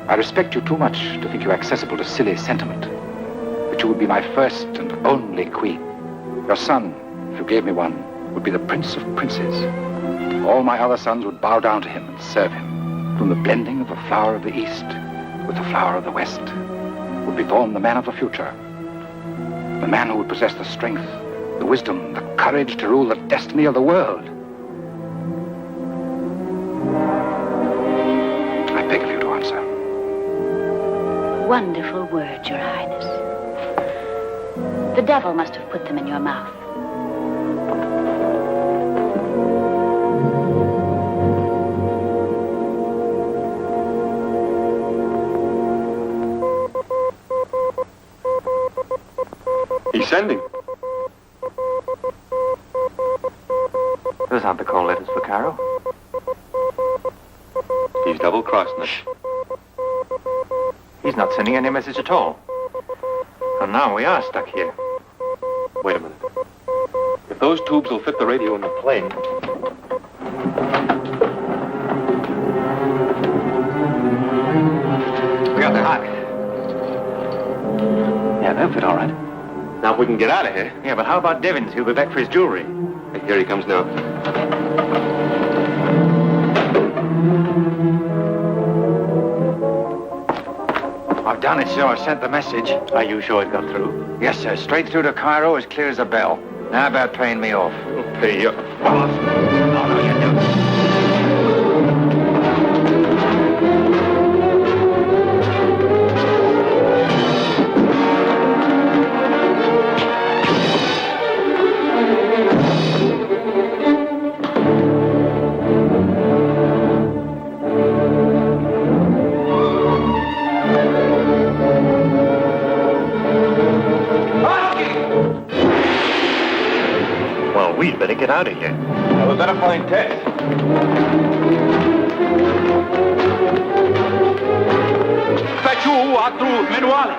I respect you too much to think you accessible to silly sentiment. But you would be my first and only queen. Your son, if you gave me one, would be the prince of princes. All my other sons would bow down to him and serve him. From the blending of the flower of the East with the flower of the West would be born the man of the future. The man who would possess the strength, the wisdom, the courage to rule the destiny of the world. I beg of you to answer. Wonderful words, Your Highness. The devil must have put them in your mouth. He's sending. Those aren't the call letters for Cairo. He's double-crossing us. He's not sending any message at all. And now we are stuck here. Wait a minute. If those tubes will fit the radio in the plane, They'll fit all right. Now, if we can get out of here. Yeah, but how about Devins? He'll be back for his jewelry. Here he comes now. I've done it, sir. I sent the message. Are you sure it got through? Yes, sir. Straight through to Cairo, as clear as a bell. Now, how about paying me off? We'll pay you off. Oh, no, you don't. We'd better get out of here. Well, we better find Tess. Facciu atru Manuel.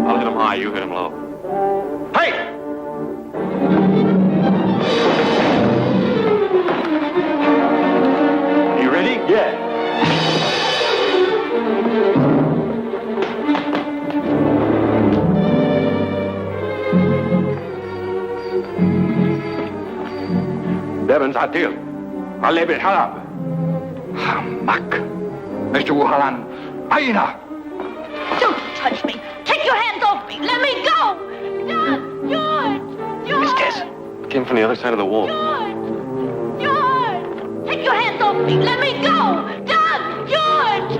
I'll hit him high, you hit him low. Hey! Yeah. Devins, Adil. Alebi Halab. Hamak. Mr. Wuhalan. Aina. Don't touch me. Take your hands off me. Let me go. George. Miss Tess. Came from the other side of the wall. George. Take your hands off me. Let me go. George.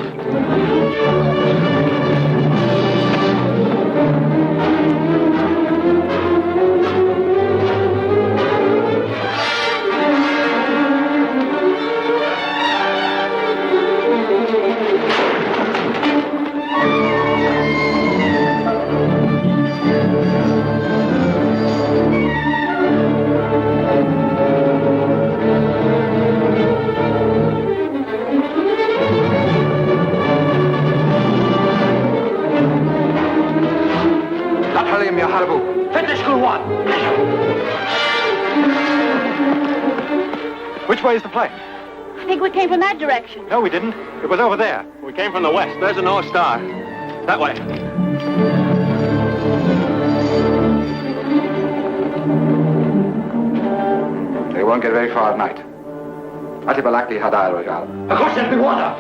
Which way is the plane? I think we came from that direction. No, we didn't. It was over there. We came from the west. There's a North Star. That way. They won't get very far at night. Atibalakti Hadar Regal. Akosha, big water!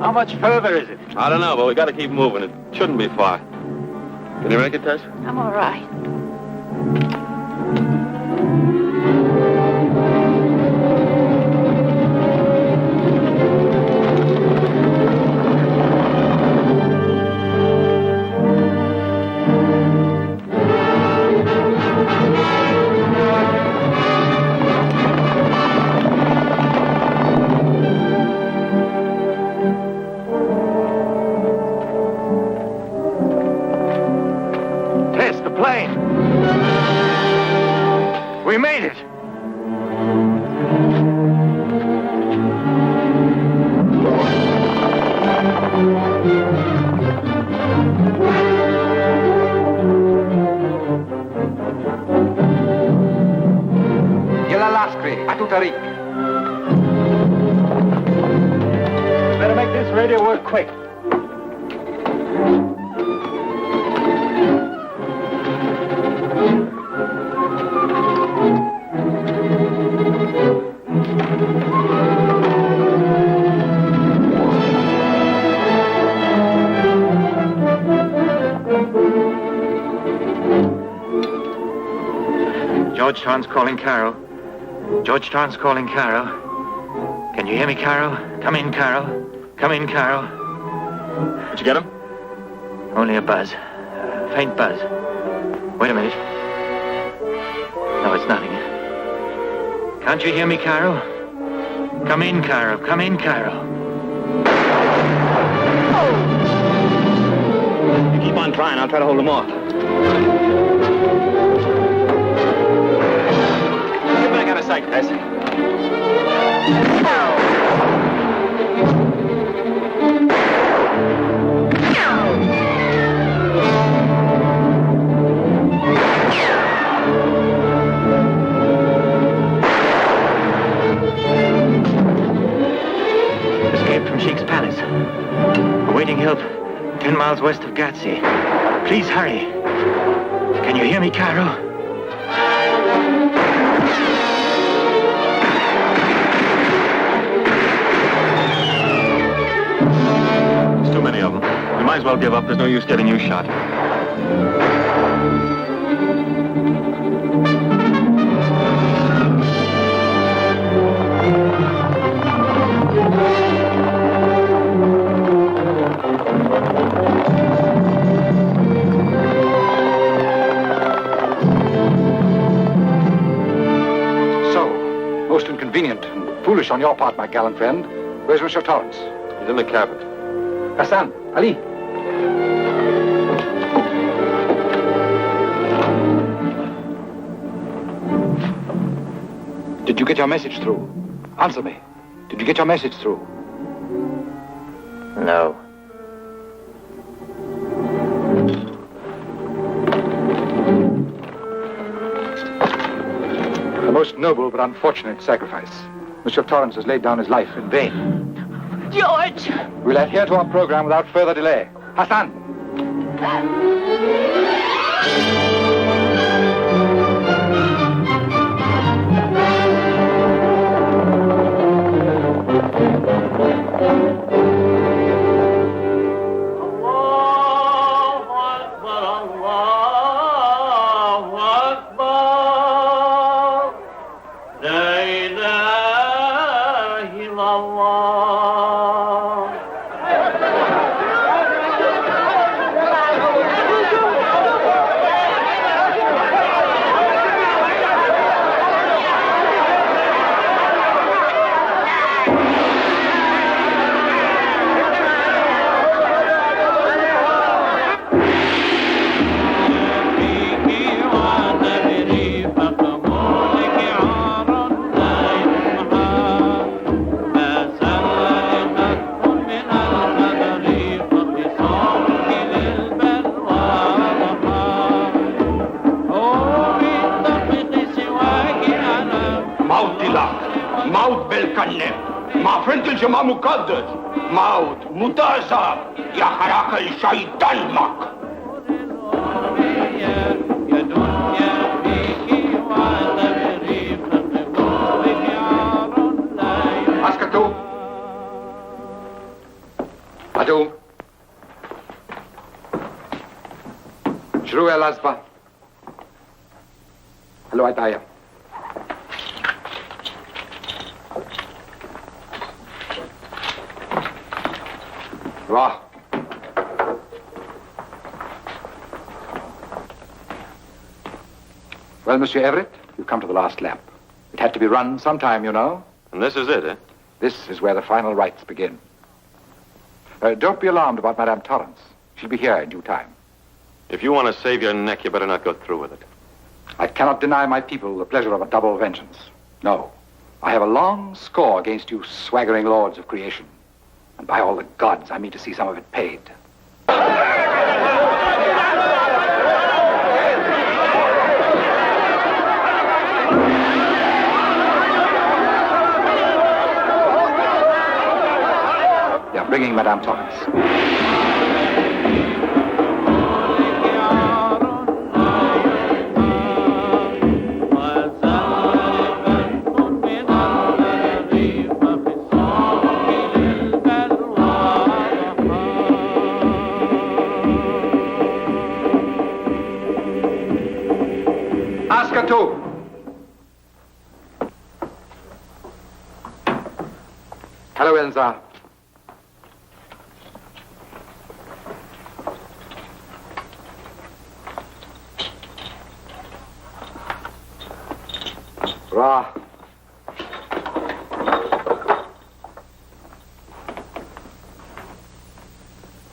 How much further is it? I don't know, but we got to keep moving. It shouldn't be far. Can you make it, Tess? I'm all right. We made it! Yelalaskri, Atutarik. Better make this radio work quick. Georgetown's calling Cairo. Georgetown's calling Cairo. Can you hear me, Cairo? Come in, Cairo. Come in, Cairo. Did you get him? Only a buzz. A faint buzz. Wait a minute. it's nothing. Can't you hear me, Cairo? Come in, Cairo. Come in, Cairo. You keep on trying. I'll try to hold them off. Get back out of sight, Tess. Escaped from Sheik's palace. Awaiting help 10 miles west of Gatsy. Please hurry. Can you hear me, Cairo? There's too many of them. We might as well give up. There's no use getting you shot. Most inconvenient and foolish on your part, my gallant friend. Where's Mr. Torrance? He's in the cabin. Hassan, Ali. Did you get your message through? Answer me. Did you get your message through? No. A most noble but unfortunate sacrifice. Mr. Torrance has laid down his life in vain. George! We'll adhere to our program without further delay. Hassan! الجماعة مقدس موت متاسف يا حراك الشيطان مك اسكتوا عدو شروع يا لازبة هلو عدايا Raw. Well, Monsieur Everett, you've come to the last lap. It had to be run sometime, you know. And this is it, eh? This is where the final rites begin. Don't be alarmed about Madame Torrance. She'll be here in due time. If you want to save your neck, you better not go through with it. I cannot deny my people the pleasure of a double vengeance. No. I have a long score against you swaggering lords of creation. And by all the gods, I mean to see some of it paid. They are bringing Madame Torrance. Hello, Elza. Ra.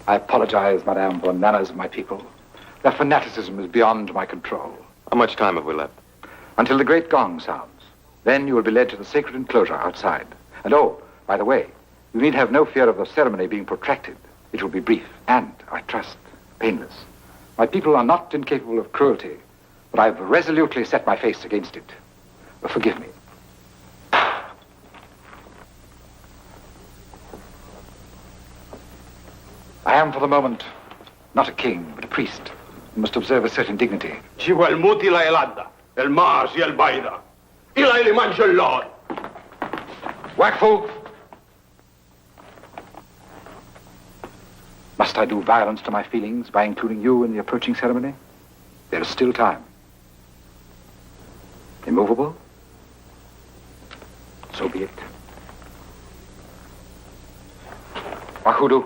I apologize, madame, for the manners of my people. Their fanaticism is beyond my control. How much time have we left? Until the great gong sounds. Then you will be led to the sacred enclosure outside. And oh, by the way, you need have no fear of the ceremony being protracted. It will be brief and, I trust, painless. My people are not incapable of cruelty, but I've resolutely set my face against it. Forgive me. I am, for the moment, not a king, but a priest. You must observe a certain dignity. Ci vuol mutila elada, el mars y el baida. Ila ili mangia il lord. Wakfu! Must I do violence to my feelings by including you in the approaching ceremony? There is still time. Immovable? So be it. Wahudu.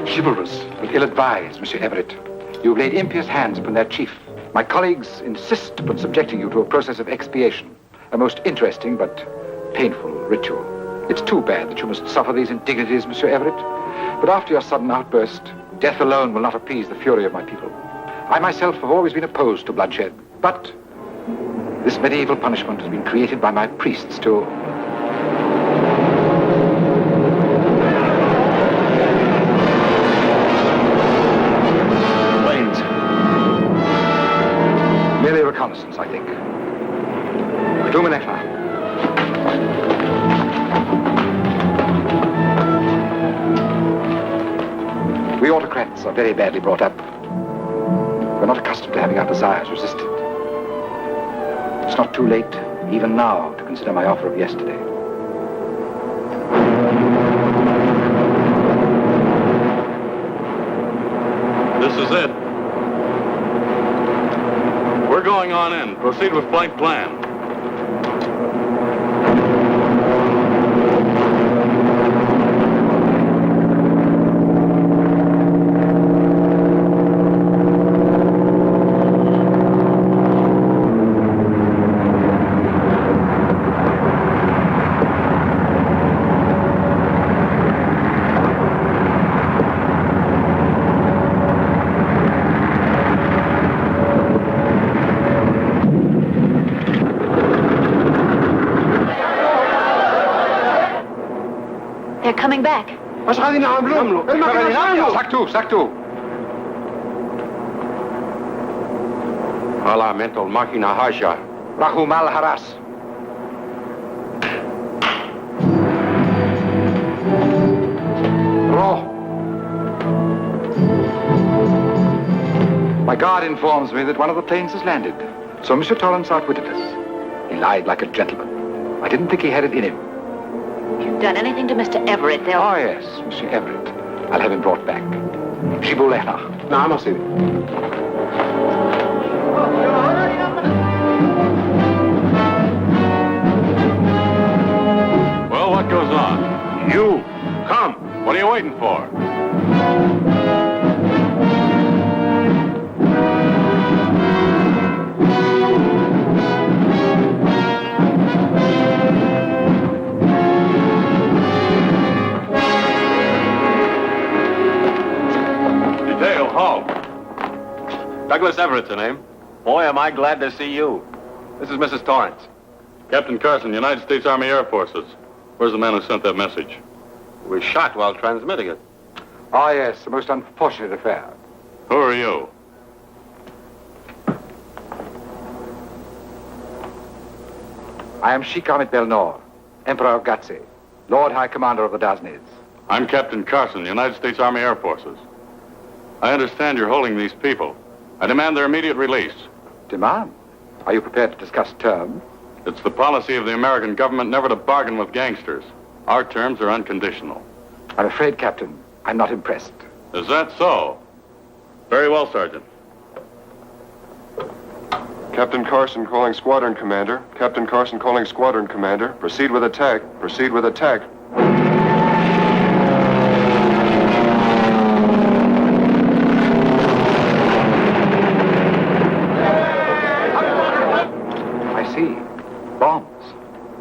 Chivalrous, but ill-advised, Monsieur Everett. You've laid impious hands upon their chief. My colleagues insist upon subjecting you to a process of expiation, a most interesting but painful ritual. It's too bad that you must suffer these indignities, Monsieur Everett. But after your sudden outburst, death alone will not appease the fury of my people. I myself have always been opposed to bloodshed, but this medieval punishment has been created by my priests to... Planes. Merely reconnaissance, I think. Ruminekla. We autocrats are very badly brought up. We're not accustomed to having our desires resisted. It's not too late, even now, to consider my offer of yesterday. This is it. We're going on in. Proceed with flight plan. Coming back. Saktu. Hala mental machina haja. Rahu mal haras. Roh. My guard informs me that one of the planes has landed. So Monsieur Torrance outwitted us. He lied like a gentleman. I didn't think he had it in him. You've done anything to Mr. Everett, they'll... Oh, yes, Monsieur Everett. I'll have him brought back. Shibulehna. نعم سيدي. Well, what goes on? You, come. What are you waiting for? Halt. Douglas Everett's her name. Boy, am I glad to see you. This is Mrs. Torrance. Captain Carson, United States Army Air Forces. Where's the man who sent that message? He was shot while transmitting it. Oh, yes, a most unfortunate affair. Who are you? I am Sheik Belnor, Emperor of Gatse, Lord High Commander of the Dasnids. I'm Captain Carson, United States Army Air Forces. I understand you're holding these people. I demand their immediate release. Demand? Are you prepared to discuss terms? It's the policy of the American government never to bargain with gangsters. Our terms are unconditional. I'm afraid, Captain, I'm not impressed. Is that so? Very well, Sergeant. Captain Carson calling squadron commander. Captain Carson calling squadron commander. Proceed with attack. Proceed with attack.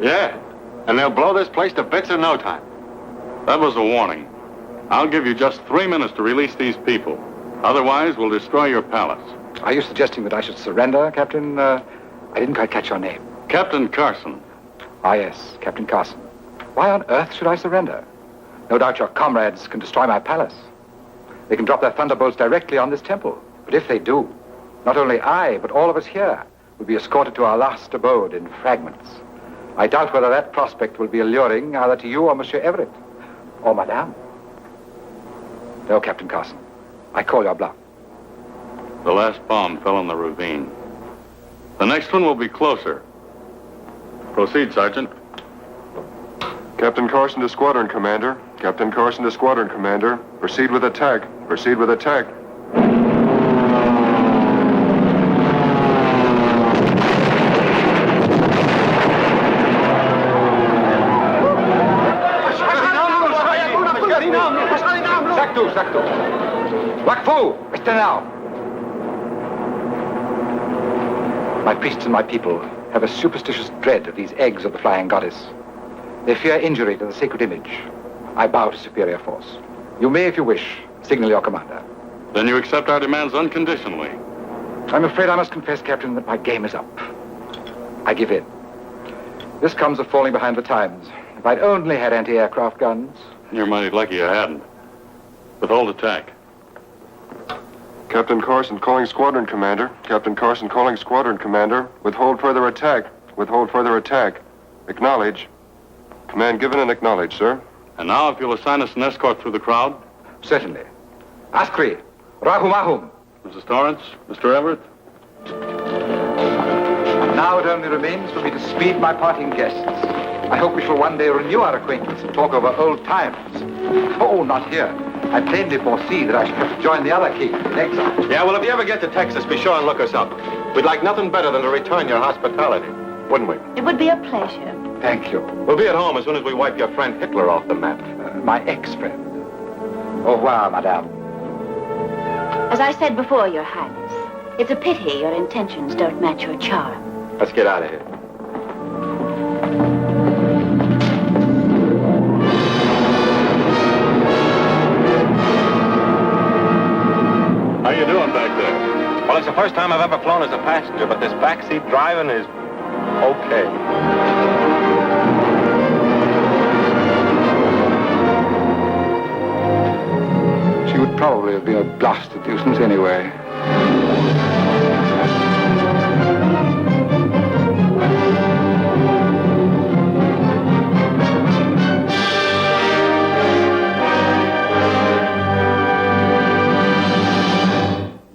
Yeah, and they'll blow this place to bits in no time. That was a warning. I'll give you just 3 minutes to release these people. Otherwise, we'll destroy your palace. Are you suggesting that I should surrender, Captain? I didn't quite catch your name. Captain Carson. Ah, yes, Captain Carson. Why on earth should I surrender? No doubt your comrades can destroy my palace. They can drop their thunderbolts directly on this temple. But if they do, not only I, but all of us here will be escorted to our last abode in fragments. I doubt whether that prospect will be alluring either to you or Monsieur Everett, or Madame. No, Captain Carson, I call your bluff. The last bomb fell in the ravine. The next one will be closer. Proceed, Sergeant. Captain Carson to Squadron Commander. Captain Carson to Squadron Commander. Proceed with attack. Proceed with attack. Saktu. Wakfu, Mr. Now. My priests and my people have a superstitious dread of these eggs of the flying goddess. They fear injury to the sacred image. I bow to superior force. You may, if you wish, signal your commander. Then you accept our demands unconditionally. I'm afraid I must confess, Captain, that my game is up. I give in. This comes of falling behind the times. If I'd only had anti-aircraft guns. You're mighty lucky you hadn't. Withhold attack. Captain Carson calling Squadron Commander. Captain Carson calling Squadron Commander. Withhold further attack. Withhold further attack. Acknowledge. Command given and acknowledged, sir. And now, if you'll assign us an escort through the crowd. Certainly. Askri, Rahum. Mrs. Torrance, Mr. Everett. Now it only remains for me to speed my parting guests. I hope we shall one day renew our acquaintance and talk over old times. Oh, not here. I plainly foresee that I shall have to join the other king in exile. Yeah, well, if you ever get to Texas, be sure and look us up. We'd like nothing better than to return your hospitality, wouldn't we? It would be a pleasure. Thank you. We'll be at home as soon as we wipe your friend Hitler off the map. My ex-friend. Au revoir, madame. As I said before, Your Highness, it's a pity your intentions don't match your charm. Let's get out of here. How you doing back there? Well, it's the first time I've ever flown as a passenger, but this backseat driving is okay. She would probably have been a blasted nuisance anyway.